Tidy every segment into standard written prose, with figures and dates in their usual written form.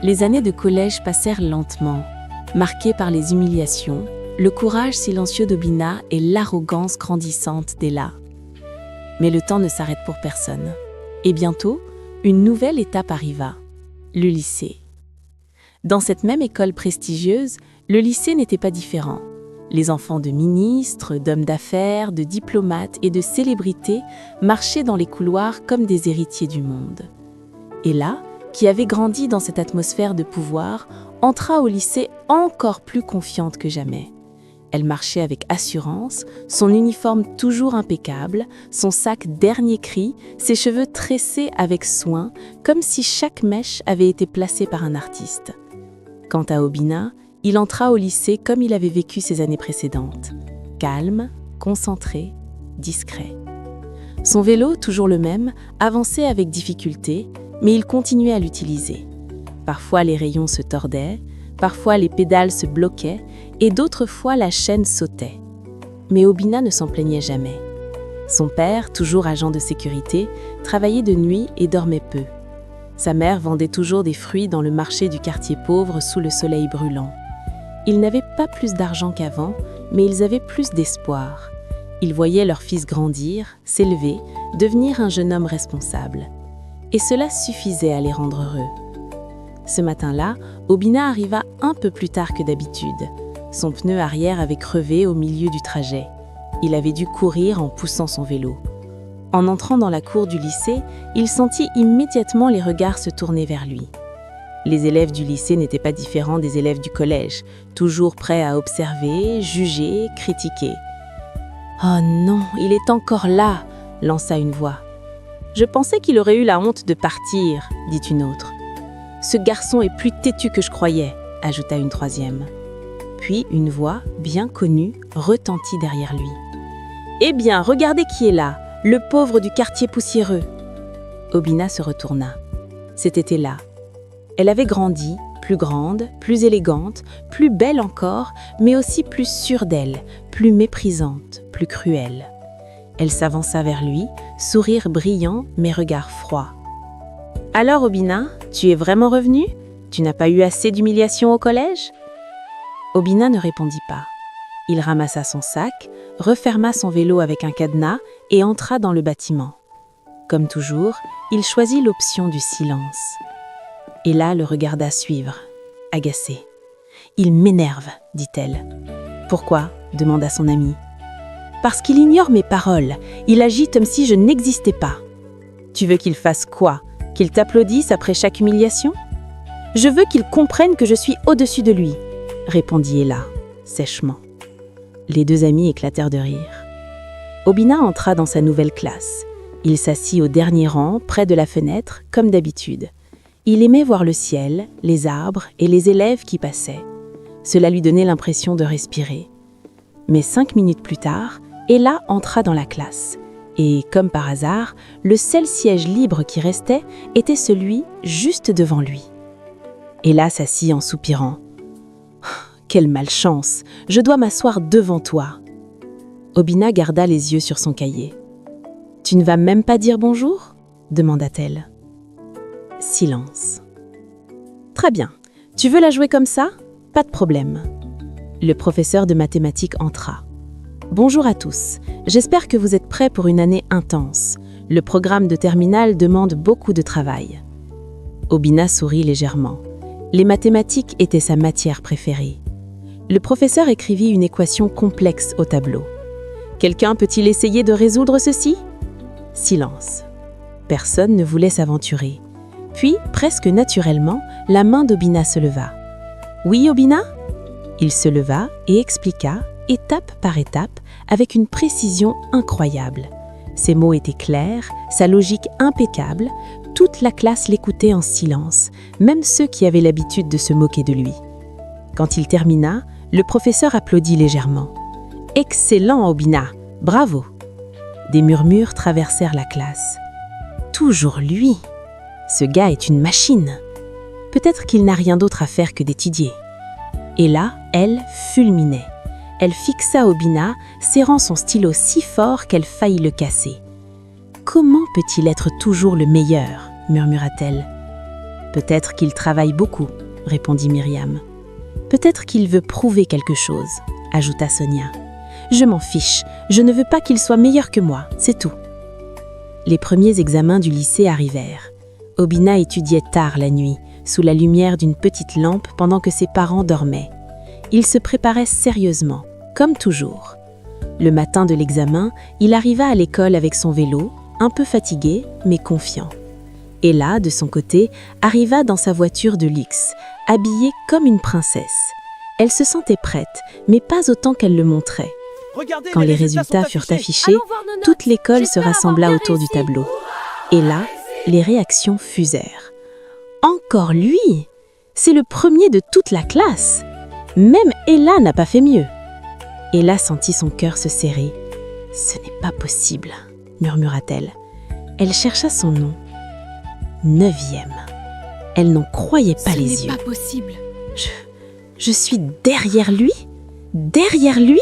Les années de collège passèrent lentement, marquées par les humiliations, le courage silencieux d'Obina et l'arrogance grandissante d'Ella. Mais le temps ne s'arrête pour personne. Et bientôt, une nouvelle étape arriva, le lycée. Dans cette même école prestigieuse, le lycée n'était pas différent. Les enfants de ministres, d'hommes d'affaires, de diplomates et de célébrités marchaient dans les couloirs comme des héritiers du monde. Ella, qui avait grandi dans cette atmosphère de pouvoir, entra au lycée encore plus confiante que jamais. Elle marchait avec assurance, son uniforme toujours impeccable, son sac dernier cri, ses cheveux tressés avec soin, comme si chaque mèche avait été placée par un artiste. Quant à Obina, il entra au lycée comme il avait vécu ses années précédentes. Calme, concentré, discret. Son vélo, toujours le même, avançait avec difficulté, mais il continuait à l'utiliser. Parfois les rayons se tordaient, parfois les pédales se bloquaient et d'autres fois la chaîne sautait. Mais Obina ne s'en plaignait jamais. Son père, toujours agent de sécurité, travaillait de nuit et dormait peu. Sa mère vendait toujours des fruits dans le marché du quartier pauvre sous le soleil brûlant. Ils n'avaient pas plus d'argent qu'avant, mais ils avaient plus d'espoir. Ils voyaient leur fils grandir, s'élever, devenir un jeune homme responsable. Et cela suffisait à les rendre heureux. Ce matin-là, Obina arriva un peu plus tard que d'habitude. Son pneu arrière avait crevé au milieu du trajet. Il avait dû courir en poussant son vélo. En entrant dans la cour du lycée, il sentit immédiatement les regards se tourner vers lui. Les élèves du lycée n'étaient pas différents des élèves du collège, toujours prêts à observer, juger, critiquer. « Oh non, il est encore là !» lança une voix. « Je pensais qu'il aurait eu la honte de partir », dit une autre. « Ce garçon est plus têtu que je croyais », ajouta une troisième. Puis une voix, bien connue, retentit derrière lui. « Eh bien, regardez qui est là, le pauvre du quartier poussiéreux !» Obina se retourna. C'était Ella. Elle avait grandi, plus grande, plus élégante, plus belle encore, mais aussi plus sûre d'elle, plus méprisante, plus cruelle. Elle s'avança vers lui, sourire brillant, mais regard froid. « Alors, Obina, tu es vraiment revenue ? Tu n'as pas eu assez d'humiliation au collège ?» Obina ne répondit pas. Il ramassa son sac, referma son vélo avec un cadenas et entra dans le bâtiment. Comme toujours, il choisit l'option du silence. Ella le regarda suivre, agacée. « Il m'énerve, dit-elle. « Pourquoi ?» demanda son ami. « Parce qu'il ignore mes paroles. Il agit comme si je n'existais pas. »« Tu veux qu'il fasse quoi ? Qu'il t'applaudisse après chaque humiliation ? » ?»« Je veux qu'il comprenne que je suis au-dessus de lui, » répondit Ella, sèchement. Les deux amis éclatèrent de rire. Obina entra dans sa nouvelle classe. Il s'assit au dernier rang, près de la fenêtre, comme d'habitude. Il aimait voir le ciel, les arbres et les élèves qui passaient. Cela lui donnait l'impression de respirer. Mais 5 minutes plus tard, Ella entra dans la classe. Et, comme par hasard, le seul siège libre qui restait était celui juste devant lui. Ella s'assit en soupirant. « Quelle malchance! Je dois m'asseoir devant toi !» Obina garda les yeux sur son cahier. « Tu ne vas même pas dire bonjour ?» demanda-t-elle. Silence. « Très bien. Tu veux la jouer comme ça ? Pas de problème. » Le professeur de mathématiques entra. « Bonjour à tous. J'espère que vous êtes prêts pour une année intense. Le programme de terminale demande beaucoup de travail. » Obina sourit légèrement. Les mathématiques étaient sa matière préférée. Le professeur écrivit une équation complexe au tableau. « Quelqu'un peut-il essayer de résoudre ceci ?» Silence. Personne ne voulait s'aventurer. Puis, presque naturellement, la main d'Obina se leva. « Oui, Obina ?» Il se leva et expliqua, étape par étape, avec une précision incroyable. Ses mots étaient clairs, sa logique impeccable. Toute la classe l'écoutait en silence, même ceux qui avaient l'habitude de se moquer de lui. Quand il termina, le professeur applaudit légèrement. « Excellent, Obina! Bravo !» Des murmures traversèrent la classe. « Toujours lui! Ce gars est une machine! Peut-être qu'il n'a rien d'autre à faire que d'étudier. » Et là, elle fulminait. Elle fixa Obina, serrant son stylo si fort qu'elle faillit le casser. « Comment peut-il être toujours le meilleur ?» murmura-t-elle. Peut-être qu'il travaille beaucoup, répondit Myriam. Peut-être qu'il veut prouver quelque chose, ajouta Sonia. Je m'en fiche, je ne veux pas qu'il soit meilleur que moi, c'est tout. Les premiers examens du lycée arrivèrent. Obina étudiait tard la nuit, sous la lumière d'une petite lampe pendant que ses parents dormaient. Il se préparait sérieusement, comme toujours. Le matin de l'examen, il arriva à l'école avec son vélo, un peu fatigué, mais confiant. Ella, de son côté, arriva dans sa voiture de luxe, habillée comme une princesse. Elle se sentait prête, mais pas autant qu'elle le montrait. Quand les résultats furent affichés, toute l'école se rassembla autour du tableau. Et là, les réactions fusèrent. « Encore lui! C'est le premier de toute la classe! Même Ella n'a pas fait mieux !» Ella sentit son cœur se serrer. « Ce n'est pas possible !» murmura-t-elle. Elle chercha son nom. 9e. Elle n'en croyait pas les yeux. Ce n'est pas possible. Je suis derrière lui? Derrière lui?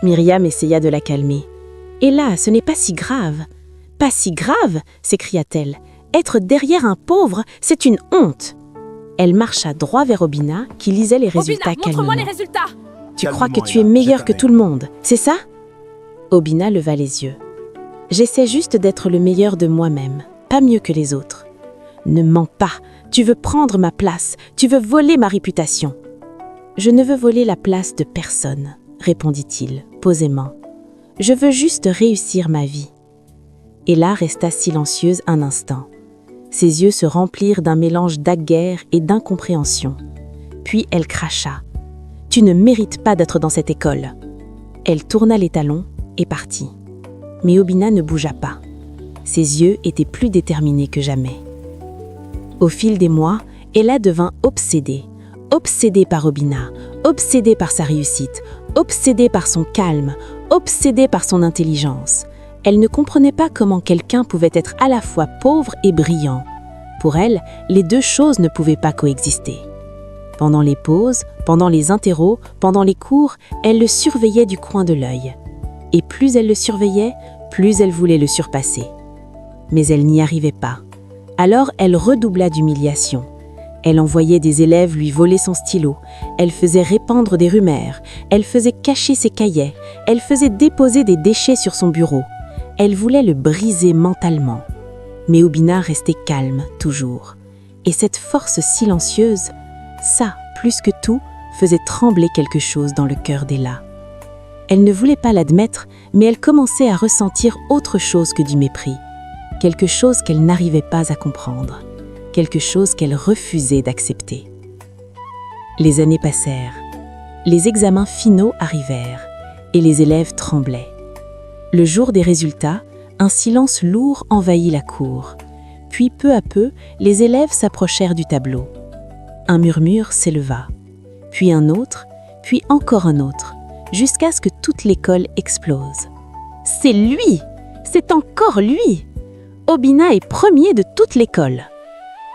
Myriam essaya de la calmer. « Ella, ce n'est pas si grave. »« Pas si grave !» s'écria-t-elle. « Être derrière un pauvre, c'est une honte !» Elle marcha droit vers Obina, qui lisait les résultats calmement. Montre-moi les résultats. Tu crois que tu es meilleur que tout le monde, c'est ça? Obina leva les yeux. J'essaie juste d'être le meilleur de moi-même, pas mieux que les autres. Ne mens pas, tu veux prendre ma place, tu veux voler ma réputation. Je ne veux voler la place de personne, répondit-il, posément. Je veux juste réussir ma vie. Ella resta silencieuse un instant. Ses yeux se remplirent d'un mélange d'aguerre et d'incompréhension. Puis elle cracha. « Tu ne mérites pas d'être dans cette école. » Elle tourna les talons et partit. Mais Obina ne bougea pas. Ses yeux étaient plus déterminés que jamais. Au fil des mois, Ella devint obsédée. Obsédée par Obina, obsédée par sa réussite, obsédée par son calme, obsédée par son intelligence. Elle ne comprenait pas comment quelqu'un pouvait être à la fois pauvre et brillant. Pour elle, les deux choses ne pouvaient pas coexister. Pendant les pauses, pendant les interros, pendant les cours, elle le surveillait du coin de l'œil. Et plus elle le surveillait, plus elle voulait le surpasser. Mais elle n'y arrivait pas. Alors elle redoubla d'humiliation. Elle envoyait des élèves lui voler son stylo, elle faisait répandre des rumeurs, elle faisait cacher ses cahiers, elle faisait déposer des déchets sur son bureau. Elle voulait le briser mentalement. Mais Obina restait calme, toujours. Et cette force silencieuse, ça, plus que tout, faisait trembler quelque chose dans le cœur d'Ella. Elle ne voulait pas l'admettre, mais elle commençait à ressentir autre chose que du mépris. Quelque chose qu'elle n'arrivait pas à comprendre. Quelque chose qu'elle refusait d'accepter. Les années passèrent. Les examens finaux arrivèrent, et les élèves tremblaient. Le jour des résultats, un silence lourd envahit la cour. Puis peu à peu, les élèves s'approchèrent du tableau. Un murmure s'éleva, puis un autre, puis encore un autre, jusqu'à ce que toute l'école explose. « C'est lui! C'est encore lui! Obina est premier de toute l'école !»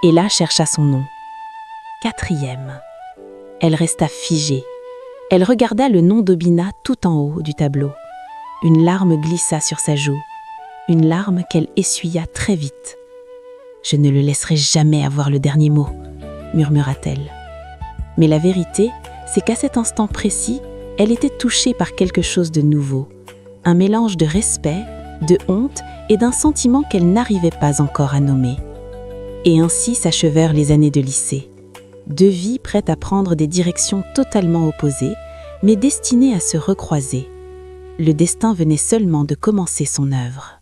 Ella chercha son nom. 4e. Elle resta figée. Elle regarda le nom d'Obina tout en haut du tableau. Une larme glissa sur sa joue, une larme qu'elle essuya très vite. « Je ne le laisserai jamais avoir le dernier mot », murmura-t-elle. Mais la vérité, c'est qu'à cet instant précis, elle était touchée par quelque chose de nouveau, un mélange de respect, de honte et d'un sentiment qu'elle n'arrivait pas encore à nommer. Et ainsi s'achevèrent les années de lycée. 2 vies prêtes à prendre des directions totalement opposées, mais destinées à se recroiser. Le destin venait seulement de commencer son œuvre.